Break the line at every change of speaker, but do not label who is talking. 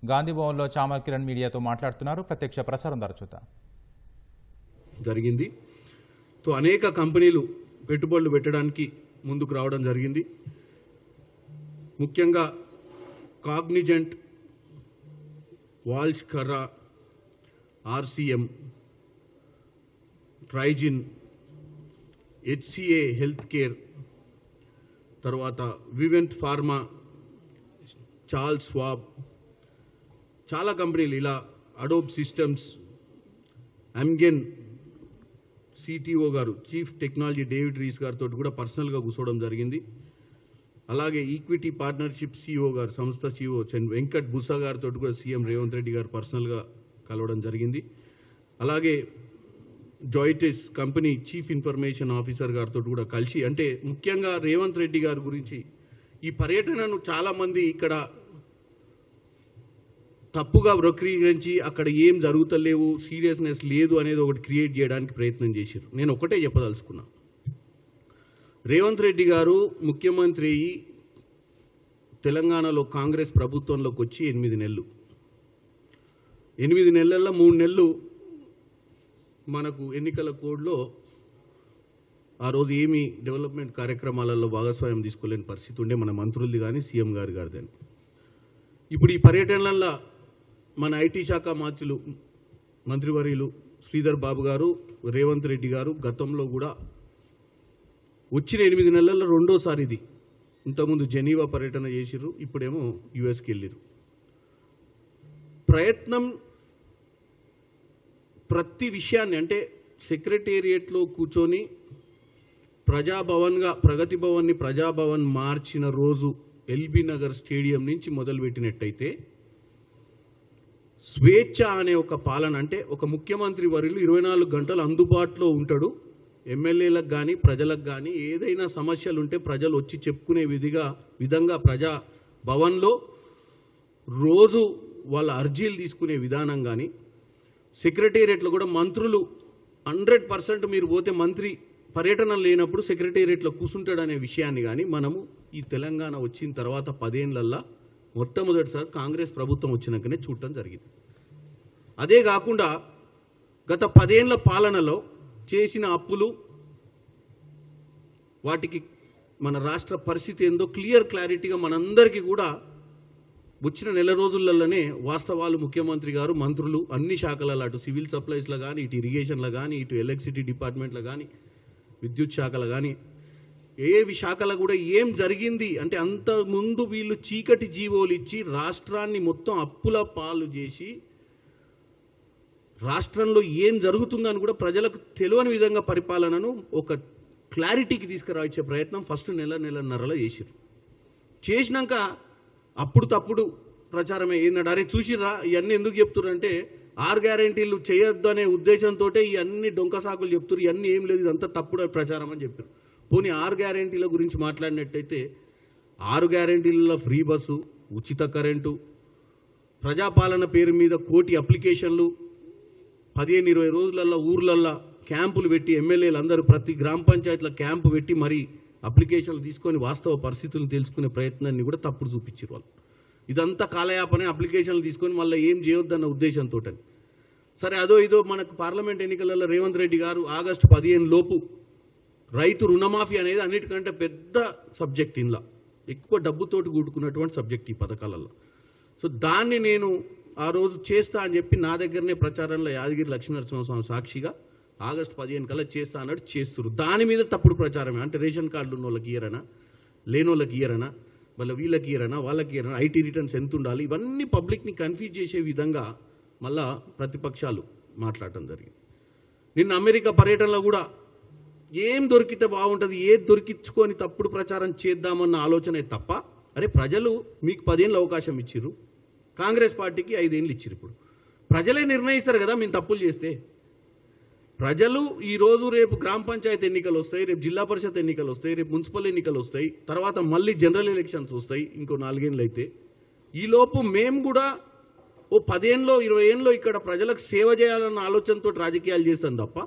గాంధీ భవన్లో చామర్ కిరణ్ మీడియాతో మాట్లాడుతున్నారు. ప్రత్యక్ష ప్రసారం ద్వారా చూద్దాం.
జరిగింది. సో అనేక కంపెనీలు పెట్టుబడులు పెట్టడానికి ముందుకు రావడం జరిగింది. ముఖ్యంగా Cognizant, Walsh Karra, RCM, Trigyn, HCA health care, తర్వాత వివెంట్ ఫార్మా, చార్ల్స్ స్వాబ్, చాలా కంపెనీలు ఇలా అడోబ్ సిస్టమ్స్, అమ్గెన్ సిటిఓ గారు చీఫ్ టెక్నాలజీ డేవిడ్ రీస్ గారితో కూడా పర్సనల్గా కూర్చోవడం జరిగింది. అలాగే ఈక్విటీ పార్ట్నర్షిప్ సిఇఓ గారు, సంస్థ సిఇఓ వెంకట్ బుసా గారితో కూడా సీఎం రేవంత్ రెడ్డి గారు పర్సనల్గా కలవడం జరిగింది. అలాగే జాయిటిస్ కంపెనీ చీఫ్ ఇన్ఫర్మేషన్ ఆఫీసర్ గారితో కూడా కలిసి, అంటే ముఖ్యంగా రేవంత్ రెడ్డి గారి గురించి ఈ పర్యటనను చాలామంది ఇక్కడ తప్పుగా వక్రీకరించి అక్కడ ఏం జరుగుతలేవు, సీరియస్నెస్ లేదు అనేది ఒకటి క్రియేట్ చేయడానికి ప్రయత్నం చేశారు. నేను ఒకటే చెప్పదలుచుకున్నా, రేవంత్ రెడ్డి గారు ముఖ్యమంత్రి తెలంగాణలో కాంగ్రెస్ ప్రభుత్వంలోకి వచ్చి 8 నెలలు, 8 నెలల్లో 3 నెలలు మనకు ఎన్నికల కోడ్లో ఆ రోజు ఏమీ డెవలప్మెంట్ కార్యక్రమాలలో భాగస్వామ్యం తీసుకోలేని పరిస్థితి ఉండే మన మంత్రులది కానీ సీఎం గారిదని. ఇప్పుడు ఈ పర్యటనలలో మన ఐటీ శాఖ మంత్రివర్యులు శ్రీధర్ బాబు గారు, రేవంత్ రెడ్డి గారు గతంలో కూడా వచ్చిన 8 నెలల్లో రెండోసారి ఇది. ఇంతకుముందు జెనీవా పర్యటన చేసిర్రు, ఇప్పుడేమో యుఎస్కి వెళ్ళిరు. ప్రయత్నం ప్రతి విషయాన్ని, అంటే సెక్రటేరియట్లో కూర్చొని ప్రగతి భవన్ని ప్రజాభవన్ మార్చిన రోజు ఎల్బీ నగర్ స్టేడియం నుంచి మొదలుపెట్టినట్టయితే స్వేచ్ఛ అనే ఒక పాలన, అంటే ఒక ముఖ్యమంత్రి వర్యులు 24 గంటలు అందుబాటులో ఉంటాడు. ఎమ్మెల్యేలకు కానీ ప్రజలకు కానీ ఏదైనా సమస్యలు ఉంటే ప్రజలు వచ్చి చెప్పుకునే విధంగా ప్రజా భవన్లో రోజు వాళ్ళ అర్జీలు తీసుకునే విధానం కానీ, సెక్రటేరియట్లో కూడా మంత్రులు 100% మీరు పోతే మంత్రి పర్యటన లేనప్పుడు సెక్రటేరియట్లో కూర్చుంటాడనే విషయాన్ని కానీ మనము ఈ తెలంగాణ వచ్చిన తర్వాత 10 ఏళ్లల్లో మొట్టమొదటిసారి కాంగ్రెస్ ప్రభుత్వం వచ్చినాకనే చూడటం జరిగింది. అదే కాకుండా గత 10 ఏళ్ల పాలనలో చేసిన అప్పులు, వాటికి మన రాష్ట్ర పరిస్థితి ఏందో క్లారిటీగా మనందరికీ కూడా వచ్చిన నెల రోజులలోనే వాస్తవాలు ముఖ్యమంత్రి గారు, మంత్రులు అన్ని శాఖలలో, అటు సివిల్ సప్లైస్లో కానీ, ఇటు ఇరిగేషన్లో కానీ, ఇటు ఎలక్ట్రిసిటీ డిపార్ట్మెంట్లో కానీ, విద్యుత్ శాఖలో కానీ, ఏ శాఖలో కూడా ఏం జరిగింది అంటే అంతకుముందు వీళ్ళు చీకటి జీవోలు ఇచ్చి రాష్ట్రాన్ని మొత్తం అప్పుల పాలు చేసి రాష్ట్రంలో ఏం జరుగుతుందని కూడా ప్రజలకు తెలియని విధంగా పరిపాలనను ఒక క్లారిటీకి తీసుకురావచ్చే ప్రయత్నం ఫస్ట్ నెలన్నరలో చేసినాక అప్పుడు తప్పుడు ప్రచారమే ఏంటంటే, అరే చూసిరా ఇవన్నీ ఎందుకు చెప్తుర్రంటే 6 గ్యారెంటీలు చేయొద్దు అనే ఉద్దేశంతో ఇవన్నీ డొంకసాకులు చెప్తున్నారు, ఇవన్నీ ఏం లేదు, ఇదంతా తప్పుడు ప్రచారం అని చెప్పారు. పోనీ 6 గ్యారెంటీల గురించి మాట్లాడినట్టయితే 6 గ్యారెంటీలలో ఫ్రీ బస్సు, ఉచిత కరెంటు, ప్రజాపాలన పేరు మీద 1 కోటి అప్లికేషన్లు, 15-20 రోజులలో ఊర్లల్లో క్యాంపులు పెట్టి ఎమ్మెల్యేలు అందరూ ప్రతి గ్రామ పంచాయతీలో క్యాంపు పెట్టి మరి అప్లికేషన్లు తీసుకొని వాస్తవ పరిస్థితులను తెలుసుకునే ప్రయత్నాన్ని కూడా తప్పుడు చూపించారు వాళ్ళు. ఇదంతా కాలయాపనే అప్లికేషన్లు తీసుకొని మళ్ళీ ఏం చేయొద్దన్న ఉద్దేశంతో. సరే అదో ఇదో మనకు పార్లమెంట్ ఎన్నికలలో రేవంత్ రెడ్డి గారు ఆగస్టు 15 లోపు రైతు రుణమాఫీ అనేది అన్నిటికంటే పెద్ద సబ్జెక్ట్, ఇందులో ఎక్కువ డబ్బుతోటి కూడుకున్నటువంటి సబ్జెక్ట్ ఈ పథకాలలో. సో దాన్ని నేను ఆ రోజు చేస్తా అని చెప్పి నా దగ్గరనే ప్రచారంలో యాదగిరి లక్ష్మీనరసింహస్వామి సాక్షిగా ఆగస్టు 15 కల్లా చేస్తా అన్నట్టు చేస్తున్నారు. దాని మీద తప్పుడు ప్రచారమే, అంటే రేషన్ కార్డులు ఉన్న వాళ్ళకి ఇయ్యరనా, లేని వాళ్ళకి ఇయ్యరనా, మళ్ళీ వీళ్ళకి ఇయ్యరనా, వాళ్ళకి ఇయ్యరనా, ఐటీ రిటర్న్స్ ఎంత ఉండాలి, ఇవన్నీ పబ్లిక్ని కన్ఫ్యూజ్ చేసే విధంగా మళ్ళా ప్రతిపక్షాలు మాట్లాడటం జరిగింది. నిన్న అమెరికా పర్యటనలో కూడా ఏం దొరికితే బాగుంటుంది, ఏది దొరికించుకొని తప్పుడు ప్రచారం చేద్దామన్న ఆలోచనే తప్ప, అరే ప్రజలు మీకు 10 ఏళ్ళు అవకాశం ఇచ్చిర్రు, కాంగ్రెస్ పార్టీకి 5 ఏళ్ళు ఇచ్చిర్రు. ఇప్పుడు ప్రజలే నిర్ణయిస్తారు కదా మేము తప్పులు చేస్తే. ప్రజలు ఈరోజు రేపు గ్రామ పంచాయతీ ఎన్నికలు వస్తాయి, రేపు జిల్లా పరిషత్ ఎన్నికలు వస్తాయి, రేపు మున్సిపల్ ఎన్నికలు వస్తాయి, తర్వాత మళ్ళీ జనరల్ ఎలక్షన్స్ వస్తాయి ఇంకో 4 ఏళ్ళు అయితే. ఈలోపు మేము కూడా ఓ 10 ఏళ్ళలో 20 ఏళ్ళలో ఇక్కడ ప్రజలకు సేవ చేయాలన్న ఆలోచనతో రాజకీయాలు చేస్తాం తప్ప